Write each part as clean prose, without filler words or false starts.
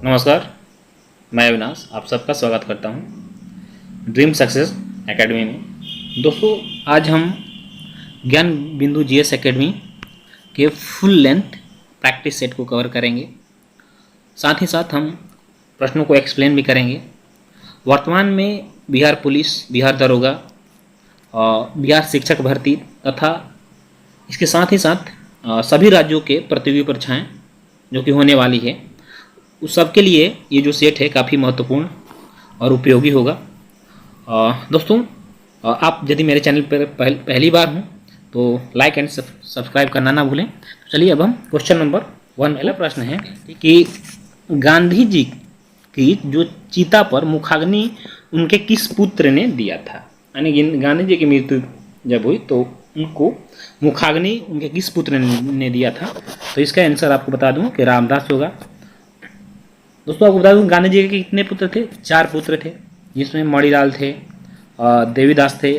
नमस्कार, मैं अविनाश आप सबका स्वागत करता हूं ड्रीम सक्सेस एकेडमी में। दोस्तों, आज हम ज्ञान बिंदु जीएस एकेडमी के फुल लेंथ प्रैक्टिस सेट को कवर करेंगे। साथ ही साथ हम प्रश्नों को एक्सप्लेन भी करेंगे। वर्तमान में बिहार पुलिस, बिहार दरोगा, बिहार शिक्षक भर्ती तथा इसके साथ ही साथ सभी राज्यों के प्रतियोगी परीक्षाएँ जो कि होने वाली है, उस सब के लिए ये जो सेट है काफ़ी महत्वपूर्ण और उपयोगी होगा। दोस्तों, आप यदि मेरे चैनल पर पहली बार हों तो लाइक एंड सब्सक्राइब करना ना भूलें। तो चलिए अब हम क्वेश्चन नंबर 1। पहला प्रश्न है कि गांधी जी की जो चिता पर मुखाग्नि उनके किस पुत्र ने दिया था। यानी गांधी जी की मृत्यु जब हुई तो उनको मुखाग्नि उनके किस पुत्र ने दिया था। तो इसका आंसर आपको बता दूं कि रामदास होगा। दोस्तों, आपको बता दूं गांधी जी के कितने पुत्र थे? 4 पुत्र थे, जिसमें मणिलाल थे, देवीदास थे,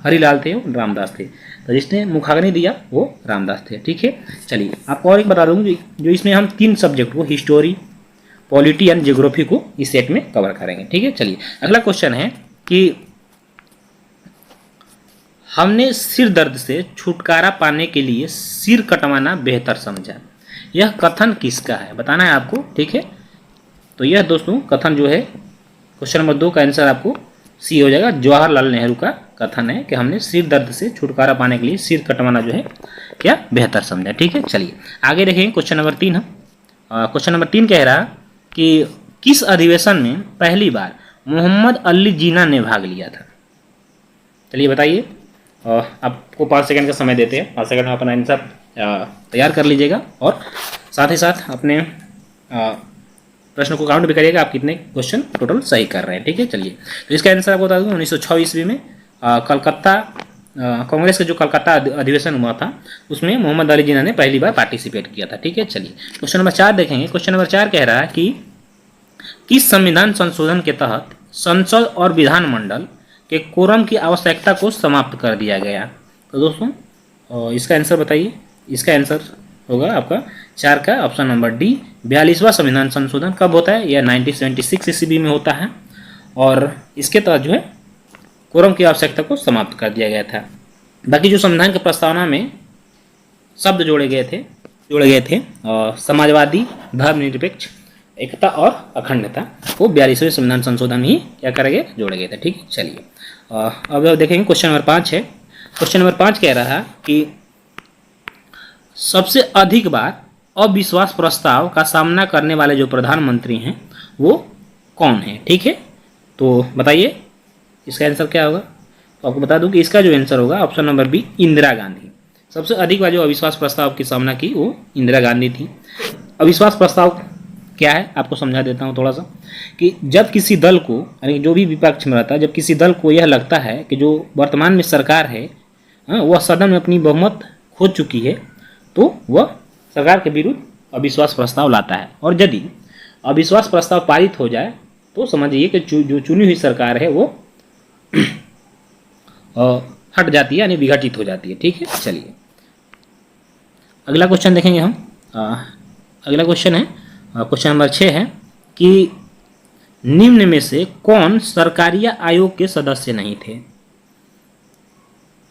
हरिलाल थे और रामदास थे। तो जिसने मुखाग्नि दिया वो रामदास थे। ठीक है, चलिए आपको और एक बता दूँ जो इसमें हम 3 सब्जेक्ट को, हिस्टोरी, पॉलिटी एंड ज्योग्राफी को इस सेट में कवर करेंगे। ठीक है, चलिए अगला क्वेश्चन है कि हमने सिर दर्द से छुटकारा पाने के लिए सिर कटवाना बेहतर समझा। यह कथन किसका है बताना है आपको। ठीक है, तो यह दोस्तों कथन जो है क्वेश्चन नंबर 2 का आंसर आपको सी हो जाएगा। जवाहरलाल नेहरू का कथन है कि हमने सिर दर्द से छुटकारा पाने के लिए सिर कटवाना जो है क्या बेहतर समझा। ठीक है, चलिए आगे देखेंगे क्वेश्चन नंबर 3। क्वेश्चन नंबर 3 कह रहा कि किस अधिवेशन में पहली बार मोहम्मद अली जिन्ना ने भाग लिया था। चलिए बताइए, आपको 5 सेकंड का समय देते हैं। 5 सेकंड में अपना आंसर तैयार कर लीजिएगा और साथ ही साथ अपने प्रश्न को काउंट भी करिएगा आप कितने क्वेश्चन टोटल सही कर रहे हैं। ठीक है, चलिए तो इसका आंसर आपको बता दूँ 1906 ईस्वी में कलकत्ता कांग्रेस का जो कलकत्ता अधिवेशन हुआ था उसमें मोहम्मद अली जिन्ना ने पहली बार पार्टिसिपेट किया था। ठीक है, चलिए क्वेश्चन नंबर 4 देखेंगे। क्वेश्चन नंबर 4 कह रहा है कि किस संविधान संशोधन के तहत संसद और विधानमंडल के कोरम की आवश्यकता को समाप्त कर दिया गया। तो दोस्तों इसका आंसर बताइए। इसका आंसर होगा आपका 4 का ऑप्शन नंबर डी, 42वां संविधान संशोधन। कब होता है? यह 1976 ईस्वी में होता है और इसके तहत जो है कोरम की आवश्यकता को समाप्त कर दिया गया था। बाकी जो संविधान की प्रस्तावना में शब्द जोड़े गए थे समाजवादी, धर्मनिरपेक्ष, एकता और अखंडता, वो 42वें संविधान संशोधन ही क्या करेंगे जोड़े गए थे। ठीक है, चलिए अब देखेंगे क्वेश्चन नंबर 5 है। क्वेश्चन नंबर 5 कह रहा है कि सबसे अधिक बार अविश्वास प्रस्ताव का सामना करने वाले जो प्रधानमंत्री हैं वो कौन है। ठीक है, तो बताइए इसका आंसर क्या होगा। तो आपको बता दूं कि इसका जो आंसर होगा option number B, Indira Gandhi. सबसे अधिक बार जो अविश्वास प्रस्ताव की सामना की वो इंदिरा गांधी थी। अविश्वास प्रस्ताव क्या है आपको समझा देता हूँ थोड़ा सा, कि जब किसी दल को, यानी जो भी विपक्ष में रहता है, जब किसी दल को यह लगता है कि जो वर्तमान में सरकार है वह सदन में अपनी बहुमत खो चुकी है, तो वह सरकार के विरुद्ध अविश्वास प्रस्ताव लाता है। और यदि अविश्वास प्रस्ताव पारित हो जाए तो समझिए कि जो चुनी हुई सरकार है वो हट जाती है, यानी विघटित हो जाती है। ठीक है, चलिए अगला क्वेश्चन देखेंगे हम। अगला क्वेश्चन है क्वेश्चन नंबर 6 है कि निम्न में से कौन सरकारिया आयोग के सदस्य नहीं थे।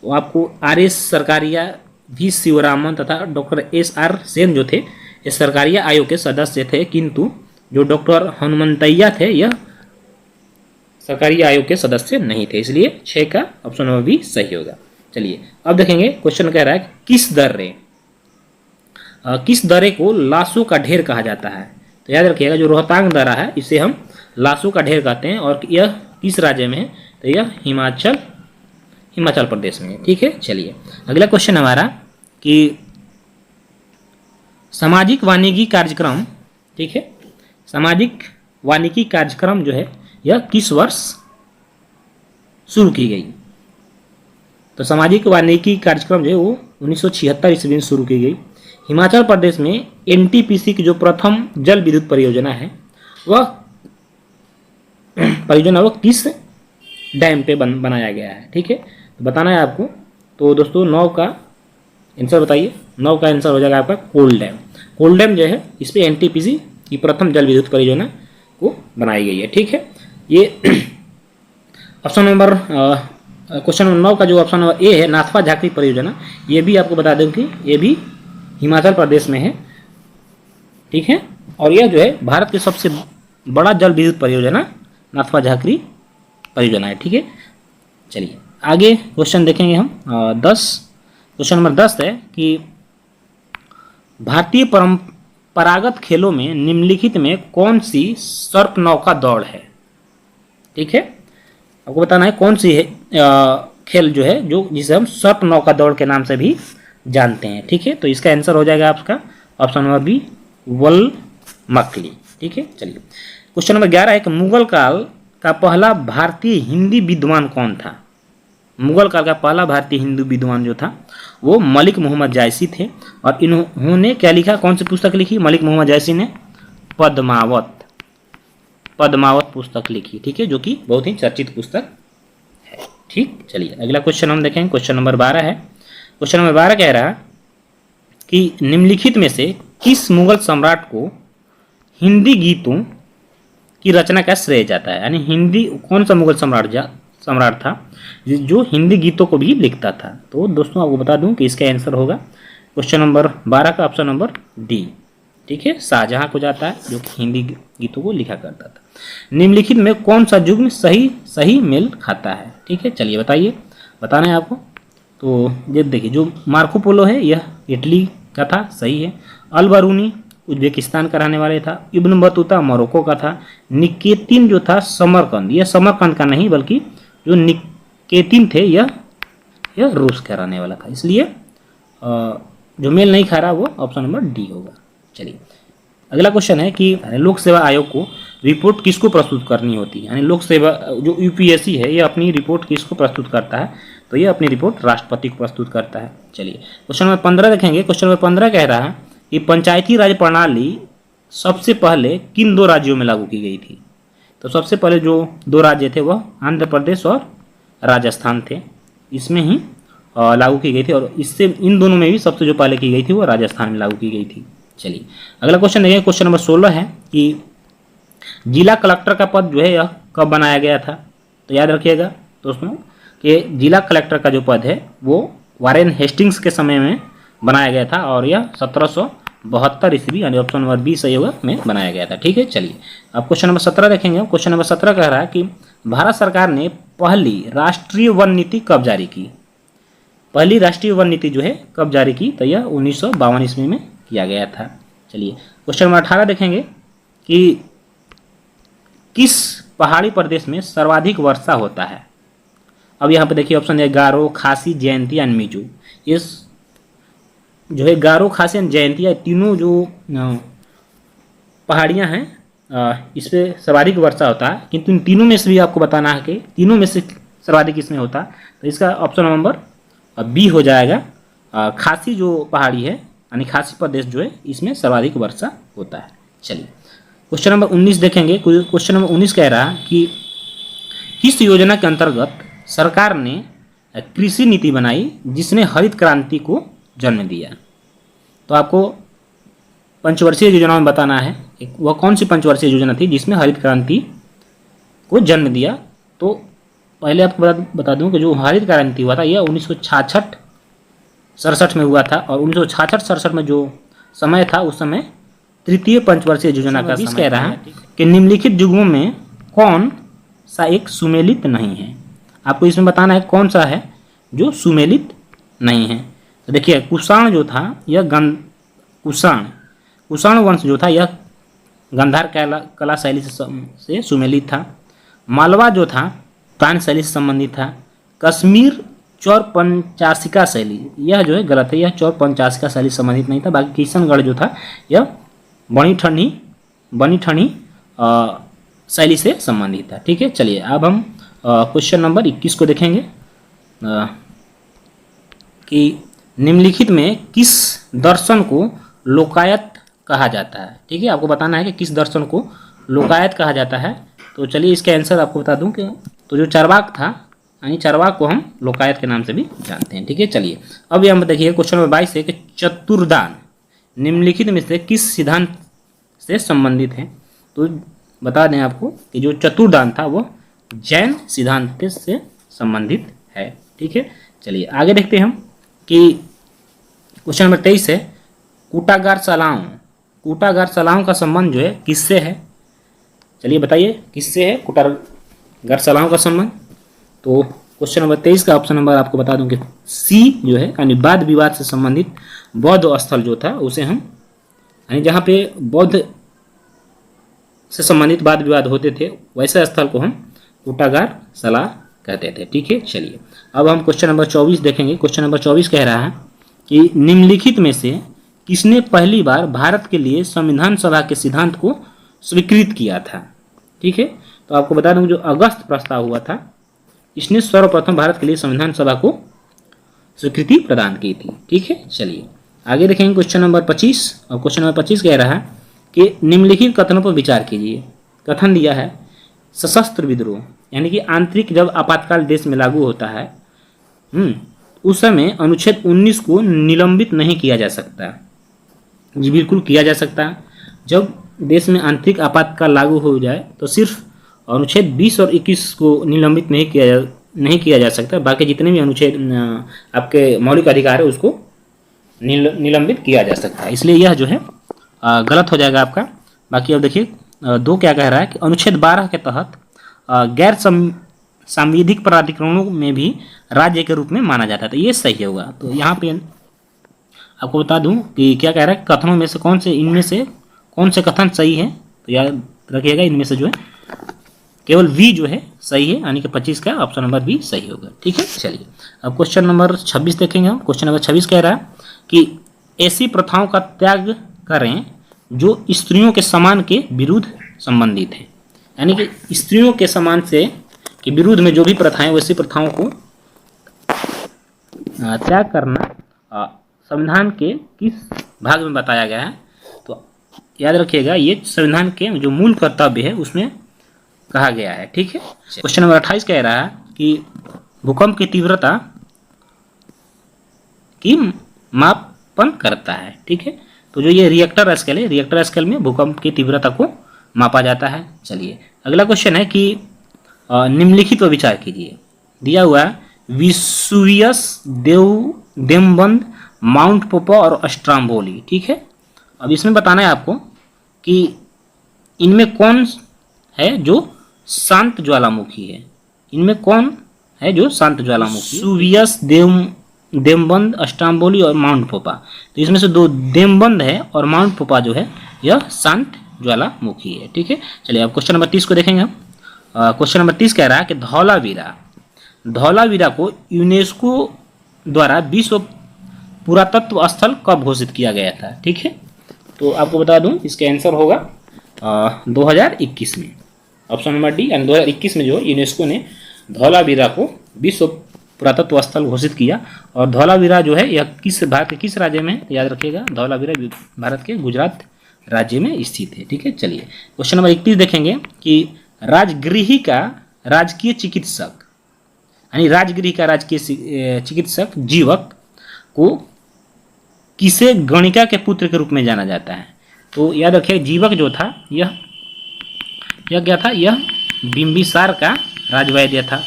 तो आपको RS सरकारिया, V शिवरामन तथा डॉक्टर SR सेन जो थे ये सरकारिया आयोग के सदस्य थे, किंतु जो डॉक्टर हनुमंतैया थे यह सरकारी आयोग के सदस्य नहीं थे। इसलिए 6 का ऑप्शन नंबर बी सही होगा। चलिए अब देखेंगे क्वेश्चन कह रहा है किस दर्रे को लाशों का ढेर कहा जाता है। तो याद रखिएगा जो रोहतांग दर्रा है इसे हम लाशों का ढेर कहते हैं और यह किस राज्य में है? तो यह हिमाचल प्रदेश में। ठीक है, चलिए अगला क्वेश्चन हमारा कि सामाजिक वानिकी कार्यक्रम, ठीक है, सामाजिक वानिकी कार्यक्रम जो है यह किस वर्ष शुरू की गई। तो सामाजिक वानिकी कार्यक्रम जो है वो 1976 ईस्वी में शुरू की गई। हिमाचल प्रदेश में NTPC की जो प्रथम जल विद्युत परियोजना है वह किस डैम पे बनाया गया है। ठीक है, तो बताना है आपको। तो दोस्तों 9 का आंसर बताइए। 9 का आंसर हो जाएगा आपका कोल डैम। कोल डैम जो है इस पर NTPC ये प्रथम जल विद्युत परियोजना को बनाई गई है। ठीक है, ये ऑप्शन नंबर क्वेश्चन नंबर 9 का जो ऑप्शन नंबर ए है नाथपा झाकरी परियोजना, ये भी आपको बता दूं कि ये भी हिमाचल प्रदेश में है। ठीक है, और यह जो है भारत की सबसे बड़ा जल विद्युत परियोजना नाथपा झाकरी परियोजना है। ठीक है, चलिए आगे क्वेश्चन देखेंगे हम। 10 क्वेश्चन नंबर 10 है कि भारतीय परंपरागत खेलों में निम्नलिखित में कौन सी सर्प नौका दौड़ है। ठीक है, आपको बताना है कौन सी है खेल जो है जो जिसे हम सर्प नौका दौड़ के नाम से भी जानते हैं। ठीक है, तो इसका आंसर हो जाएगा आपका ऑप्शन नंबर बी, वल मकली। ठीक है, चलिए क्वेश्चन नंबर 11 है कि मुगल काल का पहला भारतीय हिंदी विद्वान कौन था। मुगल काल का पहला भारतीय हिंदू विद्वान जो था वो मलिक मोहम्मद जायसी थे, और इन्होंने क्या लिखा, कौन सी पुस्तक लिखी। मलिक मोहम्मद जायसी ने पद्मावत पुस्तक लिखी। ठीक है, जो कि बहुत ही चर्चित पुस्तक है। ठीक, चलिए अगला क्वेश्चन हम देखेंगे। क्वेश्चन नंबर 12 है। क्वेश्चन नंबर 12 कह रहा है कि निम्नलिखित में से किस मुगल सम्राट को हिंदी गीतों की रचना का श्रेय जाता है। यानी हिंदी कौन सा मुगल सम्राट था जो हिंदी गीतों को भी लिखता था। तो दोस्तों आपको बता दूं कि इसका आंसर होगा क्वेश्चन नंबर 12 का ऑप्शन नंबर डी। ठीक है, शाहजहां को जाता है जो कि हिंदी गीतों को लिखा करता था। निम्नलिखित में कौन सा युग्म सही मेल खाता है। ठीक है, चलिए बताइए, बताना है आपको। तो ये देखिए, जो मार्को पोलो है यह इटली का था, सही है। अल बरूनी उज्बेकिस्तान का रहने वाले था। इब्न बतूता मोरक्को का था। निकेतिन जो था समरकंद, यह समरकंद का नहीं बल्कि जो निकेतिन थे यह रूस का रहने वाला था। इसलिए जो मेल नहीं खा रहा वो ऑप्शन नंबर डी होगा। चलिए अगला क्वेश्चन है कि लोक सेवा आयोग को रिपोर्ट किसको प्रस्तुत करनी होती है। यानी लोक सेवा जो यूपीएससी है यह अपनी रिपोर्ट किसको प्रस्तुत करता है, तो यह अपनी रिपोर्ट राष्ट्रपति को प्रस्तुत करता है। चलिए क्वेश्चन नंबर 15 देखेंगे। क्वेश्चन नंबर 15 कह रहा है कि पंचायती राज प्रणाली सबसे पहले किन 2 राज्यों में लागू की गई थी। तो सबसे पहले जो 2 राज्य थे वह आंध्र प्रदेश और राजस्थान थे, इसमें ही लागू की गई थी, और इससे इन दोनों में भी सबसे जो पहले की गई थी वो राजस्थान में लागू की गई थी। चलिए अगला क्वेश्चन देखेंगे। क्वेश्चन नंबर 16 है कि जिला कलेक्टर का पद जो है यह कब बनाया गया था। तो याद रखिएगा दोस्तों कि जिला कलेक्टर का जो पद है वो वारेन हेस्टिंग्स के समय में बनाया गया था, और यह 1772 ईस्वी यानी ऑप्शन नंबर बी सही होगा में बनाया गया था। ठीक है, चलिए अब क्वेश्चन नंबर 17 देखेंगे। क्वेश्चन नंबर 17 कह रहा है कि भारत सरकार ने पहली राष्ट्रीय वन नीति कब जारी की। पहली राष्ट्रीय वन नीति जो है कब जारी की, तो यह 1952 ईस्वी में किया गया था। चलिए क्वेश्चन नंबर 18 देखेंगे कि किस पहाड़ी प्रदेश में सर्वाधिक वर्षा होता है। अब यहाँ पे देखिए ऑप्शन है गारो, खासी, जयंती या मिजो। इस जो है गारो, खासी और जयंती या तीनों जो पहाड़ियाँ हैं इस पर सर्वाधिक वर्षा होता है, किंतु इन तीनों में से भी आपको बताना है कि तीनों में से सर्वाधिक इसमें होता है। तो इसका ऑप्शन नंबर बी हो जाएगा। खासी जो पहाड़ी है यानी खासी प्रदेश जो है इसमें सर्वाधिक वर्षा होता है। चलिए क्वेश्चन नंबर 19 देखेंगे। क्वेश्चन नंबर 19 कह रहा है कि किस योजना के अंतर्गत सरकार ने कृषि नीति बनाई जिसने हरित क्रांति को जन्म दिया। तो आपको पंचवर्षीय योजना में बताना है वह कौन सी पंचवर्षीय योजना थी जिसमें हरित क्रांति को जन्म दिया। तो पहले आपको बता दूं कि जो हरित क्रांति हुआ था यह 1966-67 में हुआ था, और 1966-67 में जो समय था उस समय तृतीय पंचवर्षीय योजना का समय कह रहा है कि निम्नलिखित युगों में कौन सा एक सुमेलित नहीं है। आपको इसमें बताना है कौन सा है जो सुमेलित नहीं है। तो देखिए कुषाण जो था यह कुषाण वंश जो था यह गंधार कला शैली से सुमेलित था। मालवा जो था तान शैली से संबंधित था। कश्मीर चौर पंचासिका शैली यह जो है गलत है, यह चौर पंचासिका शैली से संबंधित नहीं था। बाकी किशनगढ़ जो था यह बनी ठनी शैली से संबंधित था। ठीक है, चलिए अब हम क्वेश्चन नंबर 21 को देखेंगे कि निम्नलिखित में किस दर्शन को लोकायत कहा जाता है। ठीक है, आपको बताना है कि किस दर्शन को लोकायत कहा जाता है। तो चलिए इसका आंसर आपको बता दूं कि तो जो चार्वाक था यानी चार्वाक को हम लोकायत के नाम से भी जानते हैं। ठीक है, चलिए अब हम देखिए क्वेश्चन नंबर 22 है कि चतुर्दान निम्नलिखित में से किस सिद्धांत से संबंधित है। तो बता दें आपको कि जो चतुर्दान था वो जैन सिद्धांत के से संबंधित है। ठीक है, चलिए आगे देखते हैं हम कि क्वेश्चन नंबर 23 है कूटागार शालाओं। कूटागार शालाओं का संबंध जो है किससे है? चलिए बताइए किससे है कूटागार शालाओं का संबंध? तो क्वेश्चन नंबर 23 का ऑप्शन नंबर आपको बता दूं कि सी जो है यानी वाद विवाद से संबंधित बौद्ध स्थल जो था उसे हम यानी जहाँ पे बौद्ध से संबंधित वाद विवाद होते थे वैसे स्थल को हम कूटागार शाला कहते थे। ठीक है, चलिए अब हम क्वेश्चन नंबर 24 देखेंगे। क्वेश्चन नंबर 24 कह रहा है कि निम्नलिखित में से किसने पहली बार भारत के लिए संविधान सभा के सिद्धांत को स्वीकृत किया था? ठीक है, तो आपको बता दूं जो अगस्त प्रस्ताव हुआ था इसने सर्वप्रथम भारत के लिए संविधान सभा को स्वीकृति प्रदान की थी। ठीक है, चलिए आगे देखेंगे क्वेश्चन नंबर 25। और क्वेश्चन नंबर 25 कह रहा है कि निम्नलिखित कथनों पर विचार कीजिए। कथन दिया है सशस्त्र विद्रोह यानी कि आंतरिक जब आपातकाल देश में लागू होता है उस समय अनुच्छेद 19 को निलंबित नहीं किया जा सकता। जी बिल्कुल किया जा सकता है। जब देश में आंतरिक आपातकाल लागू हो जाए तो सिर्फ अनुच्छेद 20 और 21 को निलंबित नहीं किया जा सकता, बाकी जितने भी अनुच्छेद आपके मौलिक अधिकार है उसको निलंबित किया जा सकता है। इसलिए यह जो है गलत हो जाएगा आपका। बाकी अब देखिए दो क्या कह रहा है कि अनुच्छेद 12 के तहत गैर सांविधिक प्राधिकरणों में भी राज्य के रूप में माना जाता था, ये सही होगा। तो यहाँ पे आपको बता दूं कि क्या कह रहा है कथनों में से इनमें से कौन से कथन सही है? तो याद रखिएगा इनमें से जो है केवल वी जो है सही है यानी कि 25 का ऑप्शन नंबर बी सही होगा। ठीक है, चलिए अब क्वेश्चन नंबर 26 देखेंगे हम। क्वेश्चन नंबर 26 कह रहा है कि ऐसी प्रथाओं का त्याग करें जो स्त्रियों के समान के विरुद्ध संबंधित है। यानी कि स्त्रियों के समान से के विरुद्ध में जो भी प्रथाएं वैसी प्रथाओं को त्याग करना संविधान के किस भाग में बताया गया है? तो याद रखिएगा ये संविधान के जो मूल कर्तव्य है उसमें कहा गया है। ठीक है, क्वेश्चन नंबर 28 कह रहा है कि भूकंप की तीव्रता की मापन करता है। ठीक है, तो जो ये रिएक्टर स्केल है, रिएक्टर स्केल में भूकंप की तीव्रता को मापा जाता है। चलिए अगला क्वेश्चन है कि निम्नलिखित पर विचार कीजिए। दिया हुआ है विसुवियस, देवबंद, माउंट पोपा और स्ट्राम्बोली। ठीक है, अब इसमें बताना है आपको कि इनमें कौन है जो शांत ज्वालामुखी है। इनमें कौन है जो शांत ज्वालामुखी? सुवियस, देवबंद, स्ट्राम्बोली और माउंट पोपा। तो इसमें से दो देवबंद है और माउंट पोपा जो है यह शांत ज्वालामुखी है। ठीक है, चलिए अब क्वेश्चन नंबर 30 को देखेंगे हम। क्वेश्चन नंबर 30 कह रहा है कि धौलावीरा को यूनेस्को द्वारा विश्व पुरातत्व स्थल कब घोषित किया गया था? ठीक है, तो आपको बता दूं इसका आंसर होगा 2021 में, ऑप्शन नंबर डी। यानी 2021 में जो यूनेस्को ने धौलावीरा को विश्व पुरातत्व स्थल घोषित किया। और धौलावीरा जो है यह भारत के किस राज्य में? याद रखिएगा धौलावीरा भारत के गुजरात राज्य में स्थित है। ठीक है, चलिए क्वेश्चन नंबर 31 देखेंगे कि राजगृही का राजकीय चिकित्सक यानी राजगृह का राजकीय चिकित्सक जीवक को किसे गणिका के पुत्र के रूप में जाना जाता है? तो याद रखिए जीवक जो था यह क्या था? यह बिंबिसार का राजवैद्य था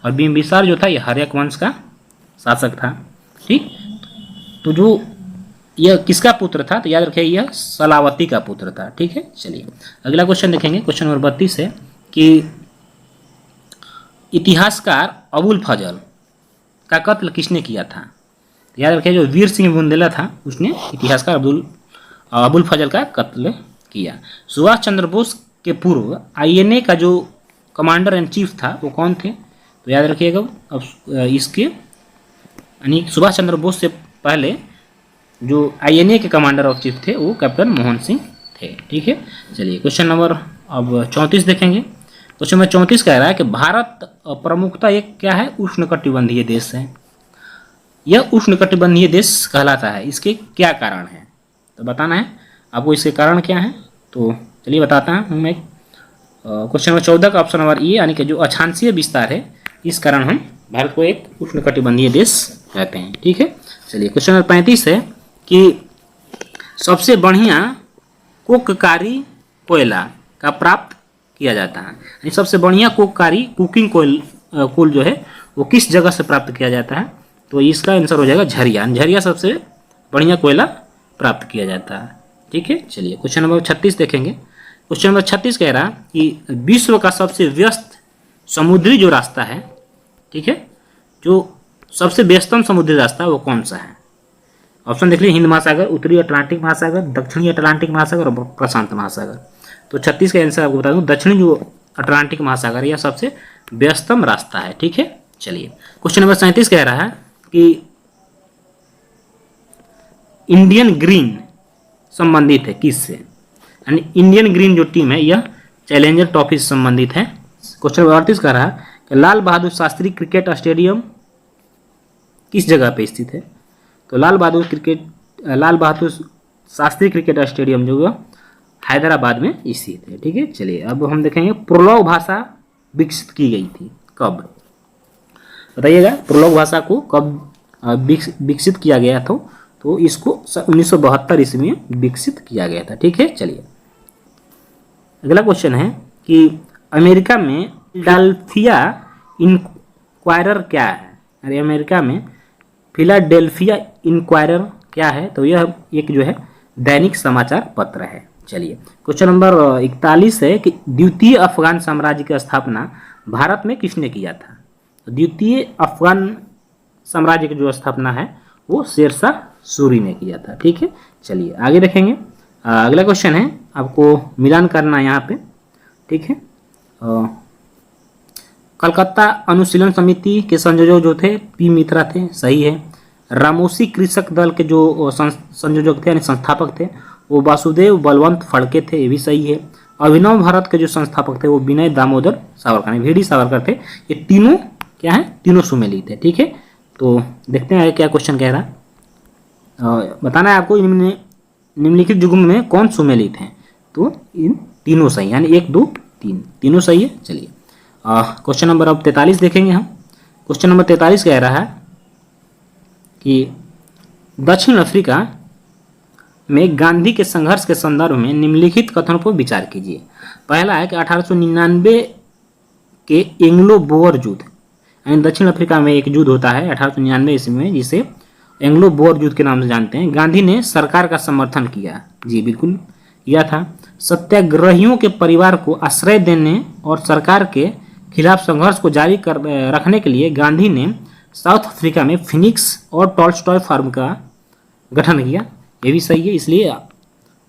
और बिंबिसार जो था यह हर्यक वंश का शासक था। ठीक, तो जो यह किसका पुत्र था? तो याद रखिए यह सलावती का पुत्र था। ठीक है, चलिए अगला क्वेश्चन देखेंगे। क्वेश्चन नंबर 32 है कि इतिहासकार अबुल फजल का कत्ल किसने किया था? याद रखिए जो वीर सिंह बुंदेला था उसने इतिहासकार अबुल फजल का कत्ल किया। सुभाष चंद्र बोस के पूर्व आईएनए का जो कमांडर एंड चीफ था वो कौन थे? तो याद रखिएगा अब इसके यानी सुभाष चंद्र बोस से पहले जो आईएनए के कमांडर ऑफ चीफ थे वो कैप्टन मोहन सिंह थे। ठीक है, चलिए क्वेश्चन नंबर अब 34 देखेंगे। क्वेश्चन नंबर 34 कह रहा है कि भारत प्रमुखता एक क्या है? उष्णकटिबंधीय देश है। यह उष्णकटिबंधीय देश कहलाता है, इसके क्या कारण है? तो बताना है आपको इसके कारण क्या है। तो चलिए बताता हूँ मैं। क्वेश्चन नंबर 14 का ऑप्शन नंबर ए यानी कि जो अक्षांशीय विस्तार है इस कारण हम भारत को एक उष्णकटिबंधीय देश कहते हैं। ठीक है, चलिए क्वेश्चन नंबर 35 है कि सबसे बढ़िया कोककारी कोयला का प्राप्त किया जाता है। यानी सबसे बढ़िया कोककारी कुकिंग कोल जो है वो किस जगह से प्राप्त किया जाता है, तो इसका आंसर हो जाएगा झरिया। झरिया सबसे बढ़िया कोयला प्राप्त किया जाता है। ठीक है, चलिए क्वेश्चन नंबर 36 देखेंगे। क्वेश्चन नंबर 36 कह रहा कि विश्व का सबसे व्यस्त समुद्री जो रास्ता है, ठीक है, जो सबसे व्यस्तम समुद्री रास्ता है वो कौन सा है? ऑप्शन देख लीजिए, हिंद महासागर, उत्तरी अटलांटिक महासागर, दक्षिणी अटलांटिक महासागर और प्रशांत महासागर। तो 36 का आंसर आपको बता दूं, दक्षिणी जो अटलांटिक महासागर यह सबसे व्यस्तम रास्ता है। ठीक है, चलिए क्वेश्चन नंबर 37 कह रहा है कि इंडियन ग्रीन संबंधित है किससे? यानी इंडियन ग्रीन जो टीम है यह चैलेंजर ट्रॉफी से संबंधित है। क्वेश्चन नंबर 38 कह रहा है कि लाल बहादुर शास्त्री क्रिकेट स्टेडियम किस जगह पे स्थित है? तो लाल बहादुर शास्त्री क्रिकेट स्टेडियम जो है हैदराबाद में स्थित है। ठीक है, चलिए अब हम देखेंगे प्रोलॉग भाषा विकसित की गई थी कब? बताइएगा, प्रोलॉग भाषा को कब विकसित किया गया था? तो इसको 1972 ईस्वी में विकसित किया गया था। ठीक है, चलिए अगला क्वेश्चन है कि अमेरिका में फिलाडेल्फिया इंक्वायरर क्या है? अरे अमेरिका में फिलाडेल्फिया इंक्वायरर क्या है? तो यह एक जो है दैनिक समाचार पत्र है। चलिए क्वेश्चन नंबर 41 है कि द्वितीय अफगान साम्राज्य की स्थापना भारत में किसने किया था? तो द्वितीय अफगान साम्राज्य की जो स्थापना है वो शेरशाह सूरी ने किया था। ठीक है, चलिए आगे देखेंगे। अगला क्वेश्चन है, आपको मिलान करना है यहाँ पे। ठीक है, कलकत्ता अनुशीलन समिति के संयोजक जो थे पी मित्रा थे, सही है। रामोसी कृषक दल के जो संयोजक थे यानी संस्थापक थे वो वासुदेव बलवंत फड़के थे, ये भी सही है। अभिनव भारत के जो संस्थापक थे वो विनय दामोदर सावरकर वी डी सावरकर थे। ये तीनों क्या है? तीनों सुमेलित है। ठीक है, तो देखते हैं आगे क्या क्वेश्चन कह रहा है। बताना है आपको निम्नलिखित युग्म में कौन सुमेलित है? तो इन तीनों सही, यानी 1 2 3 तीनों सही है। चलिए क्वेश्चन नंबर अब 43 देखेंगे हम। क्वेश्चन नंबर 43 कह रहा है कि दक्षिण अफ्रीका में गांधी के संघर्ष के संदर्भ में निम्नलिखित कथनों पर विचार कीजिए। पहला है कि 1899 के एंग्लो बोअर युद्ध, यानी दक्षिण अफ्रीका में एक युद्ध होता है 1899 ईस्वी में जिसे एंग्लो बोअर युद्ध के नाम से जानते हैं। गांधी ने सरकार का समर्थन किया, जी बिल्कुल किया था। सत्याग्रहियों के परिवार को आश्रय देने और सरकार के खिलाफ संघर्ष को जारी रखने के लिए गांधी ने साउथ अफ्रीका में फिनिक्स और टॉल्स्टॉय फार्म का गठन किया, ये भी सही है। इसलिए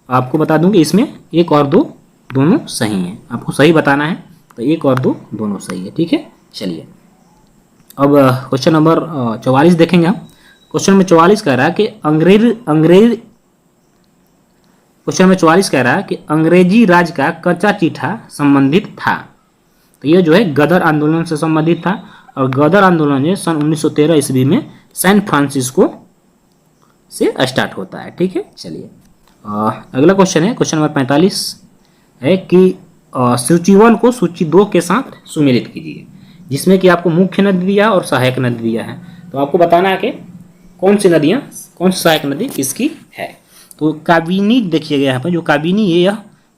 आपको बता दूं कि इसमें 1 और 2 दोनों सही हैं। आपको सही बताना है, तो 1 और 2 दोनों सही है। ठीक है, चलिए अब क्वेश्चन नंबर 44 देखेंगे हम। क्वेश्चन नंबर 44 कह रहा है कि क्वेश्चन नंबर 44 कह रहा है कि अंग्रेजी राज का कच्चा चिट्ठा संबंधित था। तो यह जो है गदर आंदोलन से संबंधित था और गदर आंदोलन जो सन 1913 ईस्वी में सैन फ्रांसिस्को से स्टार्ट होता है। ठीक है, चलिए अगला क्वेश्चन है, क्वेश्चन नंबर 45 है कि सूची 1 को सूची 2 के साथ सुमेलित कीजिए, जिसमें कि आपको मुख्य नदी दिया और सहायक नदी दिया है। तो आपको बताना है कि कौन सी सहायक नदी किसकी है। तो काबिनी देखिएगा यहाँ पर, जो काबिनी है यह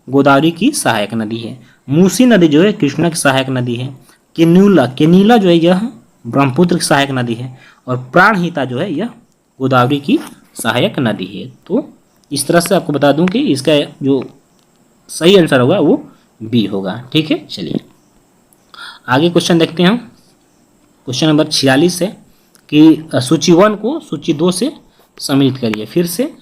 गोदावरी की सहायक नदी है। मूसी नदी जो है कृष्णा की सहायक नदी है। केनीला जो है यह ब्रह्मपुत्र की सहायक नदी है और प्राणहिता जो है यह गोदावरी की सहायक नदी है। तो इस तरह से आपको बता दूं कि इसका जो सही आंसर होगा वो बी होगा। ठीक है, चलिए आगे क्वेश्चन देखते हैं हम। क्वेश्चन नंबर 46 है कि सूची 1 को सूची 2 से सम्मिलित करिए। फिर से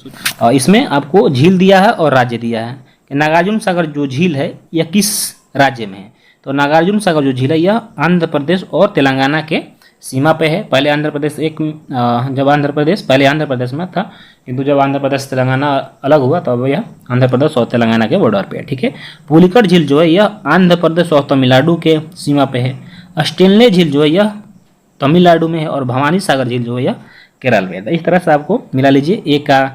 इसमें आपको झील दिया है और राज्य दिया है कि नागार्जुन सागर जो झील है यह किस राज्य में है। तो नागार्जुन सागर जो झील है यह आंध्र प्रदेश और तेलंगाना के सीमा पे है। पहले आंध्र प्रदेश पहले आंध्र प्रदेश में था, किंतु जब आंध्र प्रदेश तेलंगाना अलग हुआ तब यह आंध्र प्रदेश और तेलंगाना के बॉर्डर पे है। ठीक है, पुलिकट झील जो है यह आंध्र प्रदेश और तमिलनाडु के सीमा पे है। स्टेनले झील जो है यह तमिलनाडु में है और भवानी सागर झील जो है यह केरल में है। इस तरह से आपको मिला लीजिए, ए का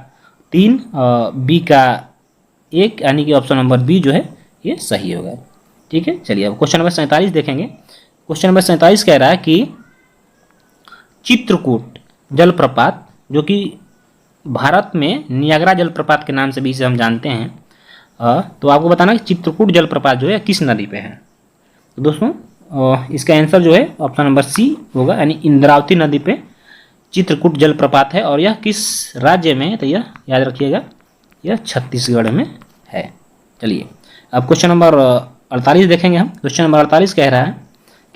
3 बी का 1, यानी कि ऑप्शन नंबर बी जो है ये सही होगा। ठीक है, चलिए अब क्वेश्चन नंबर 47 देखेंगे। क्वेश्चन नंबर 47 कह रहा है कि चित्रकूट जलप्रपात जो कि भारत में नियाग्रा जलप्रपात के नाम से भी इसे हम जानते हैं, तो आपको बताना कि चित्रकूट जलप्रपात जो है किस नदी पे है। तो दोस्तों इसका आंसर जो है ऑप्शन नंबर सी होगा, यानी इंद्रावती नदी पे चित्रकूट जलप्रपात है। और यह किस राज्य में है, तो यह याद रखिएगा, यह छत्तीसगढ़ में है। चलिए अब क्वेश्चन नंबर 48 देखेंगे हम। क्वेश्चन नंबर 48 कह रहा है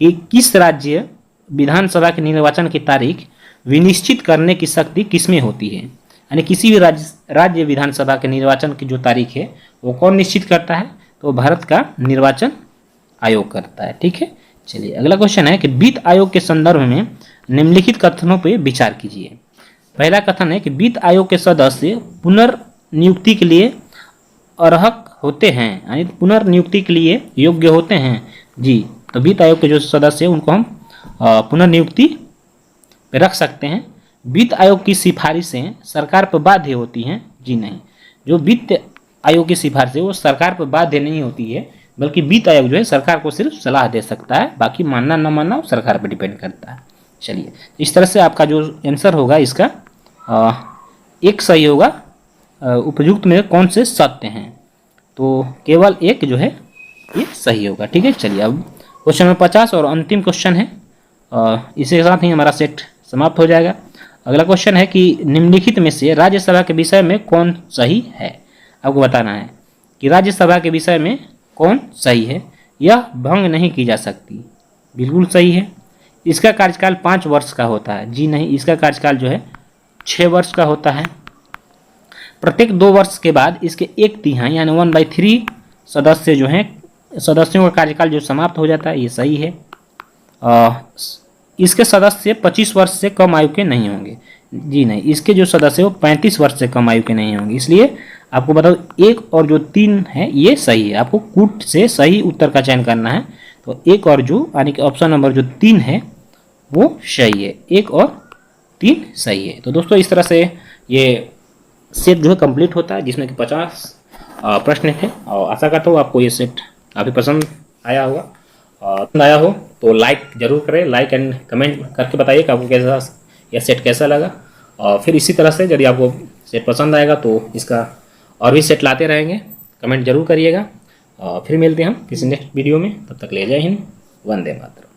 कि किस राज्य विधानसभा के निर्वाचन की तारीख विनिश्चित करने की शक्ति किसमें होती है। यानी किसी भी राज्य विधानसभा के निर्वाचन की जो तारीख है वो कौन निश्चित करता है, तो भारत का निर्वाचन आयोग करता है। ठीक है, चलिए अगला क्वेश्चन है कि वित्त आयोग के संदर्भ में निम्नलिखित कथनों पर विचार कीजिए। पहला कथन है कि वित्त आयोग के सदस्य पुनर्नियुक्ति के लिए अर्हक होते हैं, यानी पुनर्नियुक्ति के लिए योग्य होते हैं। जी, तो वित्त आयोग के जो सदस्य हैं उनको हम पुनर्नियुक्ति पे रख सकते हैं। वित्त आयोग की सिफारिशें सरकार पर बाध्य होती हैं। जी नहीं, जो वित्त आयोग की सिफारिशें वो सरकार पर बाध्य नहीं होती है, बल्कि वित्त आयोग जो है सरकार को सिर्फ सलाह दे सकता है, बाकी मानना न मानना सरकार पर डिपेंड करता है। चलिए इस तरह से आपका जो आंसर होगा इसका एक सही होगा। उपयुक्त में कौन से सत्य हैं, तो केवल एक जो है ये सही होगा। ठीक है, चलिए अब क्वेश्चन नंबर 50 और अंतिम क्वेश्चन है, इसी साथ ही हमारा सेट समाप्त हो जाएगा। अगला क्वेश्चन है कि निम्नलिखित में से राज्यसभा के विषय में कौन सही है। आपको बताना है कि राज्यसभा के विषय में कौन सही है। यह भंग नहीं की जा सकती, बिल्कुल सही है। इसका कार्यकाल 5 वर्ष का होता है। जी नहीं, इसका कार्यकाल जो है 6 वर्ष का होता है। प्रत्येक 2 वर्ष के बाद इसके 1/3 यानी 1/3 सदस्य जो हैं, सदस्यों का कार्यकाल जो समाप्त हो जाता है, ये सही है। इसके सदस्य 25 वर्ष से कम आयु के नहीं होंगे। जी नहीं, इसके जो सदस्य वो 35 वर्ष से कम आयु के नहीं होंगे। इसलिए आपको बताओ 1 और जो 3 है ये सही है। आपको कूट से सही उत्तर का चयन करना है, तो 1 और जो यानी कि ऑप्शन नंबर जो 3 है वो सही है। 1 और 3 सही है। तो दोस्तों इस तरह से ये सेट जो है कंप्लीट होता है, जिसमें कि 50 प्रश्न थे। और आशा करता हूँ आपको ये सेट काफ़ी पसंद आया होगा। पसंद आया हो तो लाइक जरूर करें, लाइक एंड कमेंट करके बताइए कि आपको कैसा यह सेट कैसा लगा। और फिर इसी तरह से यदि आपको सेट पसंद आएगा तो इसका और भी सेट लाते रहेंगे, कमेंट जरूर करिएगा। फिर मिलते हैं हम किसी नेक्स्ट वीडियो में, तब तक ले जय हिंद, वंदे मातरम।